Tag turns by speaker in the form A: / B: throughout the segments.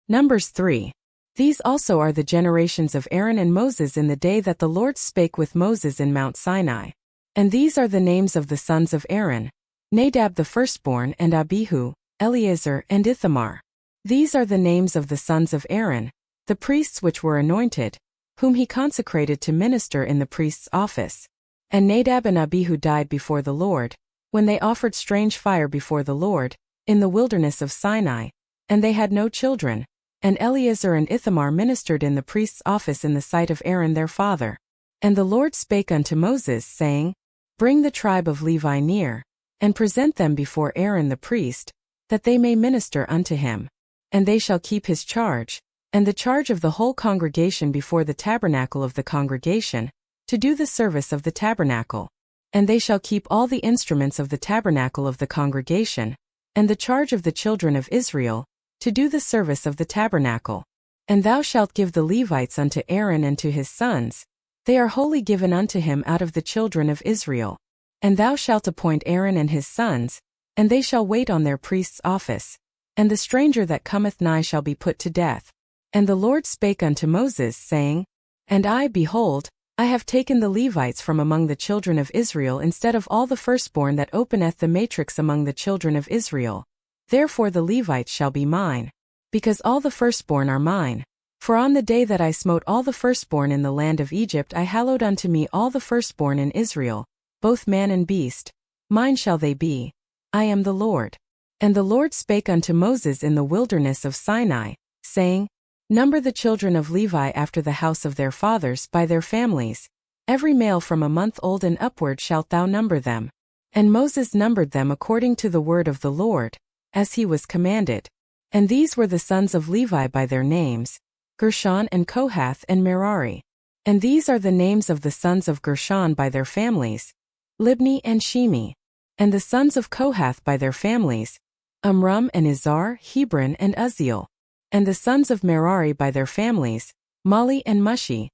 A: Numbers 3. These also are the generations of Aaron and Moses in the day that the Lord spake with Moses in Mount Sinai. And these are the names of the sons of Aaron: Nadab the firstborn, and Abihu, Eleazar, and Ithamar. These are the names of the sons of Aaron, the priests which were anointed, whom he consecrated to minister in the priest's office. And Nadab and Abihu died before the Lord, when they offered strange fire before the Lord, in the wilderness of Sinai, and they had no children. And Eleazar and Ithamar ministered in the priest's office in the sight of Aaron their father. And the Lord spake unto Moses, saying, Bring the tribe of Levi near, and present them before Aaron the priest, that they may minister unto him. And they shall keep his charge, and the charge of the whole congregation before the tabernacle of the congregation, to do the service of the tabernacle. And they shall keep all the instruments of the tabernacle of the congregation, and the charge of the children of Israel, to do the service of the tabernacle. And thou shalt give the Levites unto Aaron and to his sons; they are wholly given unto him out of the children of Israel. And thou shalt appoint Aaron and his sons, and they shall wait on their priest's office. And the stranger that cometh nigh shall be put to death. And the Lord spake unto Moses, saying, And I, behold, I have taken the Levites from among the children of Israel instead of all the firstborn that openeth the matrix among the children of Israel. Therefore the Levites shall be mine, because all the firstborn are mine. For on the day that I smote all the firstborn in the land of Egypt, I hallowed unto me all the firstborn in Israel, both man and beast. Mine shall they be. I am the Lord. And the Lord spake unto Moses in the wilderness of Sinai, saying, Number the children of Levi after the house of their fathers by their families. Every male from a month old and upward shalt thou number them. And Moses numbered them according to the word of the Lord, as he was commanded. And these were the sons of Levi by their names: Gershon and Kohath and Merari. And these are the names of the sons of Gershon by their families: Libni and Shimi. And the sons of Kohath by their families: Amram and Izhar, Hebron and Uzziel. And the sons of Merari by their families: Mali and Mushi.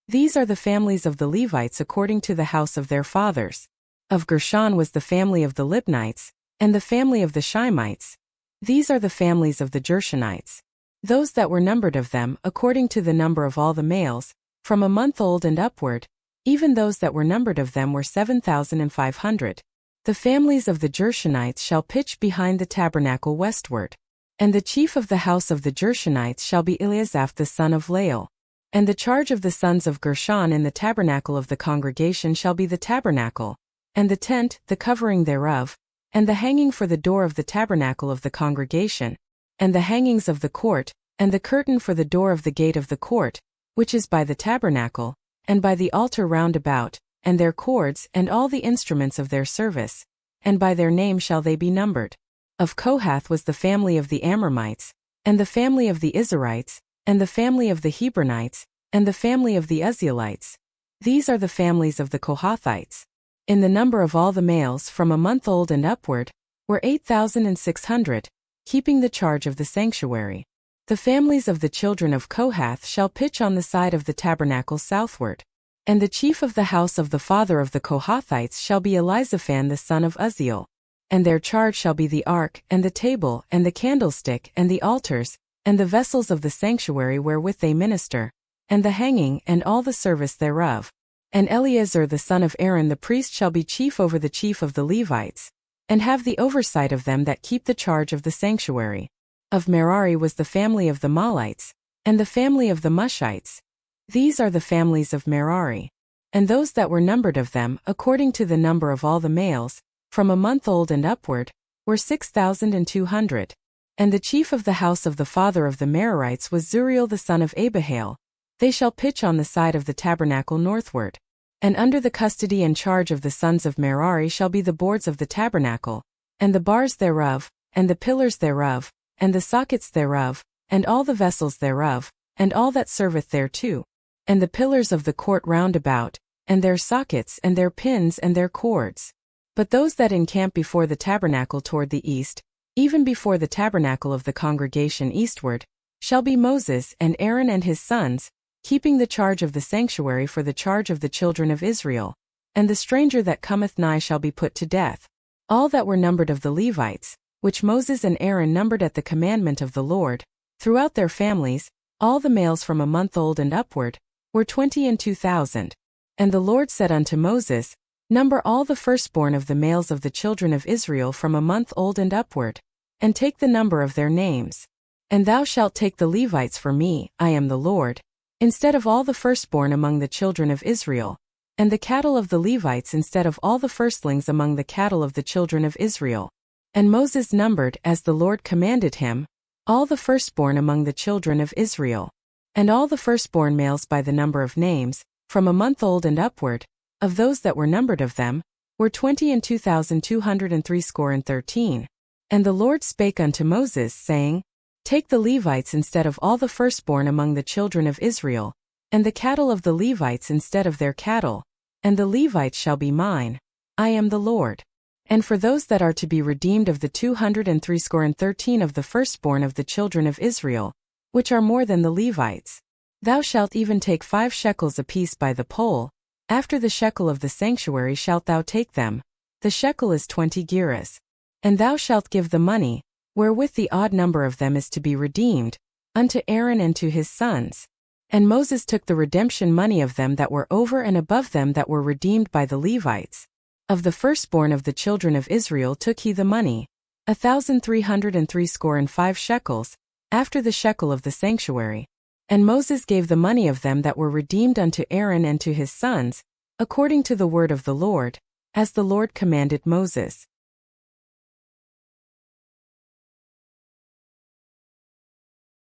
A: These are the families of the Levites according to the house of their fathers. Of Gershon was the family of the Libnites, and the family of the Shimites. These are the families of the Gershonites. Those that were numbered of them, according to the number of all the males, from a month old and upward, even those that were numbered of them were 7,500. The families of the Gershonites shall pitch behind the tabernacle westward. And the chief of the house of the Gershonites shall be Eliasaph the son of Lael. And the charge of the sons of Gershon in the tabernacle of the congregation shall be the tabernacle, and the tent, the covering thereof, and the hanging for the door of the tabernacle of the congregation, and the hangings of the court, and the curtain for the door of the gate of the court, which is by the tabernacle, and by the altar round about, and their cords, and all the instruments of their service, and by their name shall they be numbered. Of Kohath was the family of the Amramites, and the family of the Izharites, and the family of the Hebronites, and the family of the Uzzielites. These are the families of the Kohathites. In the number of all the males from a month old and upward, were 8,600, keeping the charge of the sanctuary. The families of the children of Kohath shall pitch on the side of the tabernacle southward. And the chief of the house of the father of the Kohathites shall be Elizaphan the son of Uzziel. And their charge shall be the ark, and the table, and the candlestick, and the altars, and the vessels of the sanctuary wherewith they minister, and the hanging, and all the service thereof. And Eleazar the son of Aaron the priest shall be chief over the chief of the Levites, and have the oversight of them that keep the charge of the sanctuary. Of Merari was the family of the Malites, and the family of the Mushites. These are the families of Merari. And those that were numbered of them, according to the number of all the males, from a month old and upward, were 6,200. And the chief of the house of the father of the Merarites was Zuriel the son of Abihail. They shall pitch on the side of the tabernacle northward. And under the custody and charge of the sons of Merari shall be the boards of the tabernacle, and the bars thereof, and the pillars thereof, and the sockets thereof, and all the vessels thereof, and all that serveth thereto, and the pillars of the court round about, and their sockets and their pins and their cords. But those that encamp before the tabernacle toward the east, even before the tabernacle of the congregation eastward, shall be Moses and Aaron and his sons, keeping the charge of the sanctuary for the charge of the children of Israel. And the stranger that cometh nigh shall be put to death. All that were numbered of the Levites, which Moses and Aaron numbered at the commandment of the Lord, Throughout their families, all the males from a month old and upward were 20 and 2,000. And the Lord said unto Moses, Number all the firstborn of the males of the children of Israel from a month old and upward, and take the number of their names. And thou shalt take the Levites for me, I am the Lord, instead of all the firstborn among the children of Israel, and the cattle of the Levites instead of all the firstlings among the cattle of the children of Israel. And Moses numbered, as the Lord commanded him, all the firstborn among the children of Israel. And all the firstborn males by the number of names, from a month old and upward, of those that were numbered of them, were 20 and 2,213. And the Lord spake unto Moses, saying, Take the Levites instead of all the firstborn among the children of Israel, and the cattle of the Levites instead of their cattle, and the Levites shall be mine. I am the Lord. And for those that are to be redeemed of the 213 of the firstborn of the children of Israel, which are more than the Levites, thou shalt even take 5 shekels apiece by the poll. After the shekel of the sanctuary shalt thou take them. The shekel is 20 gerahs. And thou shalt give the money, wherewith the odd number of them is to be redeemed, unto Aaron and to his sons. And Moses took the redemption money of them that were over and above them that were redeemed by the Levites. Of the firstborn of the children of Israel took he the money, 1,365 shekels, after the shekel of the sanctuary. And Moses gave the money of them that were redeemed unto Aaron and to his sons, according to the word of the Lord, as the Lord commanded Moses.